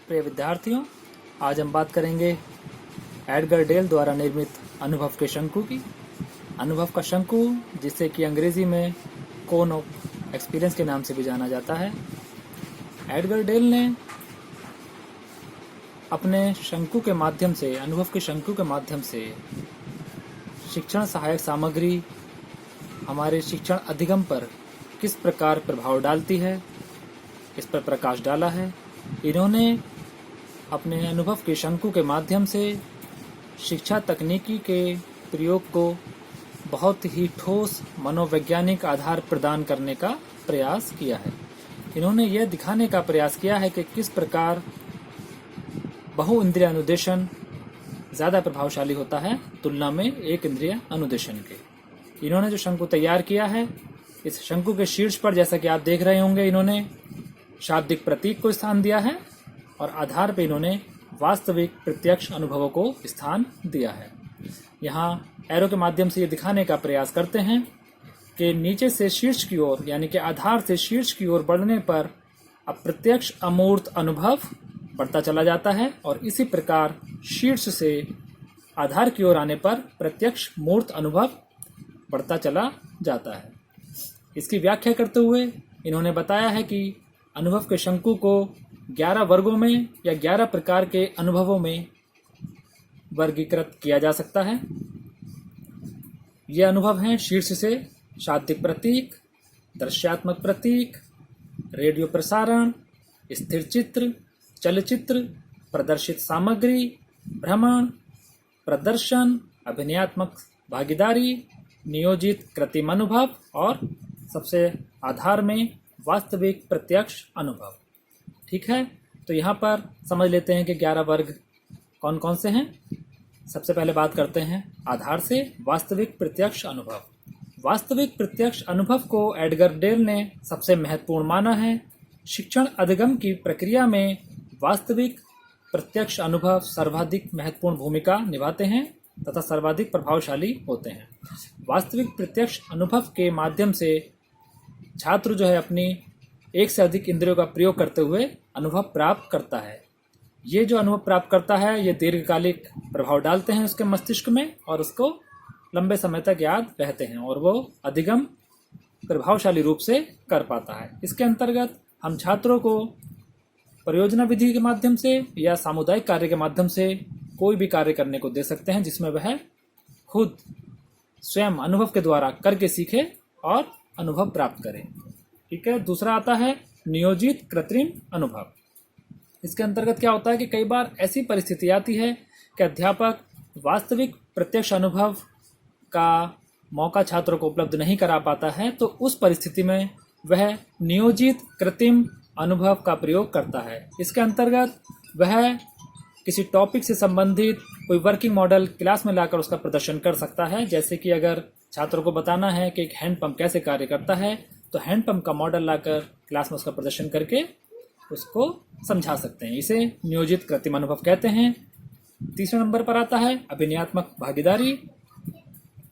प्रिय विद्यार्थियों, आज हम बात करेंगे एडगर डेल द्वारा निर्मित अनुभव के शंकु की। अनुभव का शंकु, जिसे कि अंग्रेजी में कोन ऑफ एक्सपीरियंस के नाम से भी जाना जाता है। एडगर डेल ने अपने शंकु के माध्यम से, अनुभव के शंकु के माध्यम से शिक्षण सहायक सामग्री हमारे शिक्षण अधिगम पर किस प्रकार प्रभाव डालती है, इस पर प्रकाश डाला है। इन्होंने अपने अनुभव के शंकु के माध्यम से शिक्षा तकनीकी के प्रयोग को बहुत ही ठोस मनोवैज्ञानिक आधार प्रदान करने का प्रयास किया है। इन्होंने यह दिखाने का प्रयास किया है कि किस प्रकार बहु इंद्रिय अनुदेशन ज़्यादा प्रभावशाली होता है तुलना में एक इंद्रिय अनुदेशन के। इन्होंने जो शंकु तैयार किया है, इस शंकु के शीर्ष पर, जैसा कि आप देख रहे होंगे, इन्होंने शाब्दिक प्रतीक को स्थान दिया है और आधार पर इन्होंने वास्तविक प्रत्यक्ष अनुभवों को स्थान दिया है। यहाँ एरो के माध्यम से ये दिखाने का प्रयास करते हैं कि नीचे से शीर्ष की ओर, यानी कि आधार से शीर्ष की ओर बढ़ने पर अप्रत्यक्ष अमूर्त अनुभव बढ़ता चला जाता है और इसी प्रकार शीर्ष से आधार की ओर आने पर प्रत्यक्ष मूर्त अनुभव बढ़ता चला जाता है। इसकी व्याख्या करते हुए इन्होंने बताया है कि अनुभव के शंकु को 11 वर्गों में या 11 प्रकार के अनुभवों में वर्गीकृत किया जा सकता है। ये अनुभव हैं शीर्ष से शाब्दिक प्रतीक, दृश्यात्मक प्रतीक, रेडियो प्रसारण, स्थिर चित्र, चलचित्र, प्रदर्शित सामग्री, भ्रमण, प्रदर्शन, अभिनयात्मक भागीदारी, नियोजित कृत्रिम अनुभव और सबसे आधार में वास्तविक प्रत्यक्ष अनुभव। ठीक है, तो यहाँ पर समझ लेते हैं कि 11 वर्ग कौन कौन से हैं। सबसे पहले बात करते हैं आधार से वास्तविक प्रत्यक्ष अनुभव। वास्तविक प्रत्यक्ष अनुभव को एडगर डेल ने सबसे महत्वपूर्ण माना है। शिक्षण अधिगम की प्रक्रिया में वास्तविक प्रत्यक्ष अनुभव सर्वाधिक महत्वपूर्ण भूमिका निभाते हैं तथा सर्वाधिक प्रभावशाली होते हैं। वास्तविक प्रत्यक्ष अनुभव के माध्यम से छात्र जो है अपनी एक से अधिक इंद्रियों का प्रयोग करते हुए अनुभव प्राप्त करता है। ये जो अनुभव प्राप्त करता है, ये दीर्घकालिक प्रभाव डालते हैं उसके मस्तिष्क में और उसको लंबे समय तक याद रहते हैं और वो अधिगम प्रभावशाली रूप से कर पाता है। इसके अंतर्गत हम छात्रों को परियोजना विधि के माध्यम से या सामुदायिक कार्य के माध्यम से कोई भी कार्य करने को दे सकते हैं जिसमें वह खुद स्वयं अनुभव के द्वारा करके सीखे और अनुभव प्राप्त करें। ठीक है, दूसरा आता है नियोजित कृत्रिम अनुभव। इसके अंतर्गत क्या होता है कि कई बार ऐसी परिस्थिति आती है कि अध्यापक वास्तविक प्रत्यक्ष अनुभव का मौका छात्रों को उपलब्ध नहीं करा पाता है, तो उस परिस्थिति में वह नियोजित कृत्रिम अनुभव का प्रयोग करता है। इसके अंतर्गत वह किसी टॉपिक से संबंधित कोई वर्किंग मॉडल क्लास में लाकर उसका प्रदर्शन कर सकता है। जैसे कि अगर छात्रों को बताना है कि एक हैंडपंप कैसे कार्य करता है, तो हैंडपंप का मॉडल लाकर क्लास में उसका प्रदर्शन करके उसको समझा सकते हैं। इसे नियोजित कृत्रिम अनुभव कहते हैं। तीसरे नंबर पर आता है अभिनयात्मक भागीदारी।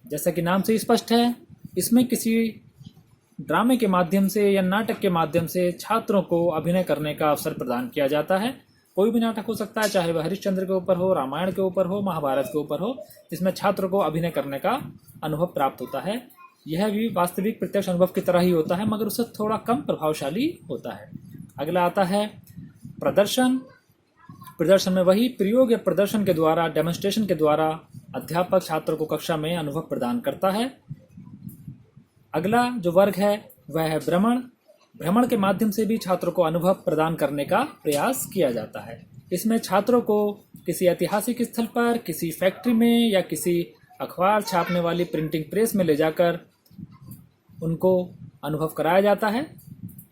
जैसा कि नाम से स्पष्ट है, इसमें किसी ड्रामे के माध्यम से या नाटक के माध्यम से छात्रों को अभिनय करने का अवसर प्रदान किया जाता है। कोई भी नाटक हो सकता है, चाहे वह हरिश्चंद्र के ऊपर हो, रामायण के ऊपर हो, महाभारत के ऊपर हो, जिसमें छात्रों को अभिनय करने का अनुभव प्राप्त होता है। यह भी वास्तविक प्रत्यक्ष अनुभव की तरह ही होता है, मगर उससे थोड़ा कम प्रभावशाली होता है। अगला आता है प्रदर्शन। प्रदर्शन में वही प्रयोग या प्रदर्शन के द्वारा, डेमोन्स्ट्रेशन के द्वारा अध्यापक छात्रों को कक्षा में अनुभव प्रदान करता है। अगला जो वर्ग है वह है भ्रमण। भ्रमण के माध्यम से भी छात्रों को अनुभव प्रदान करने का प्रयास किया जाता है। इसमें छात्रों को किसी ऐतिहासिक स्थल पर, किसी फैक्ट्री में या किसी अखबार छापने वाली प्रिंटिंग प्रेस में ले जाकर उनको अनुभव कराया जाता है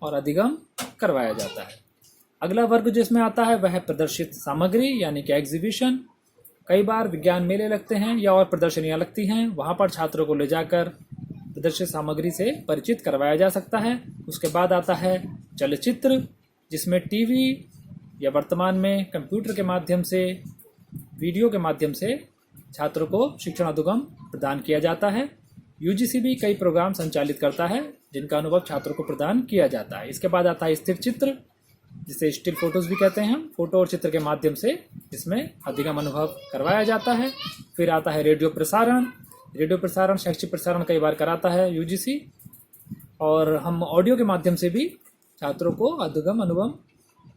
और अधिगम करवाया जाता है। अगला वर्ग जिसमें आता है वह है प्रदर्शित सामग्री, यानी कि एग्जीबिशन। कई बार विज्ञान मेले लगते हैं या और प्रदर्शनियाँ लगती हैं, वहाँ पर छात्रों को ले जाकर प्रदर्शित सामग्री से परिचित करवाया जा सकता है। उसके बाद आता है चलचित्र, जिसमें टीवी या वर्तमान में कंप्यूटर के माध्यम से, वीडियो के माध्यम से छात्रों को शिक्षण अधिगम प्रदान किया जाता है। यूजीसी भी कई प्रोग्राम संचालित करता है जिनका अनुभव छात्रों को प्रदान किया जाता है। इसके बाद आता है स्थिर चित्र। जिसे स्टिल फोटोज भी कहते हैं हम, फोटो और चित्र के माध्यम से इसमें अधिगम अनुभव करवाया जाता है। फिर आता है रेडियो प्रसारण। रेडियो प्रसारण, शैक्षिक प्रसारण कई बार कराता है यूजीसी, और हम ऑडियो के माध्यम से भी छात्रों को अधिगम अनुभव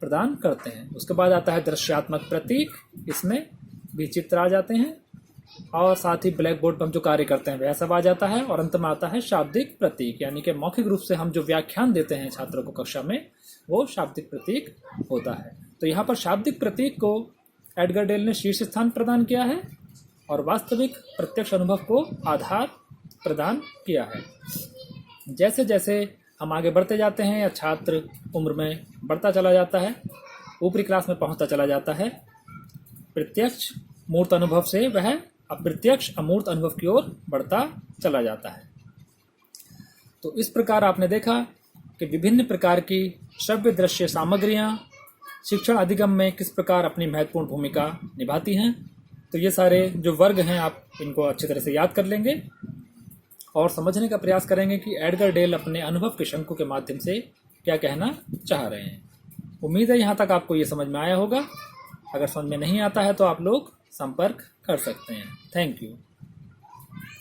प्रदान करते हैं। उसके बाद आता है दृश्यात्मक प्रतीक, इसमें भी चित्र आ जाते हैं, और साथ ही ब्लैक बोर्ड पर हम जो कार्य करते हैं वह सब आ जाता है। और अंत में आता है शाब्दिक प्रतीक, यानी कि मौखिक रूप से हम जो व्याख्यान देते हैं छात्रों को कक्षा में, वो शाब्दिक प्रतीक होता है। तो यहाँ पर शाब्दिक प्रतीक को एडगर डेल ने शीर्ष स्थान प्रदान किया है और वास्तविक प्रत्यक्ष अनुभव को आधार प्रदान किया है। जैसे जैसे हम आगे बढ़ते जाते हैं या छात्र उम्र में बढ़ता चला जाता है, ऊपरी क्लास में पहुंचता चला जाता है, प्रत्यक्ष मूर्त अनुभव से वह अप्रत्यक्ष अमूर्त अनुभव की ओर बढ़ता चला जाता है। तो इस प्रकार आपने देखा कि विभिन्न प्रकार की श्रव्य दृश्य सामग्रियां शिक्षण अधिगम में किस प्रकार अपनी महत्वपूर्ण भूमिका निभाती हैं। तो ये सारे जो वर्ग हैं आप इनको अच्छी तरह से याद कर लेंगे और समझने का प्रयास करेंगे कि एडगर डेल अपने अनुभव के शंकु के माध्यम से क्या कहना चाह रहे हैं। उम्मीद है यहाँ तक आपको ये समझ में आया होगा। अगर समझ में नहीं आता है तो आप लोग संपर्क कर सकते हैं। Thank you.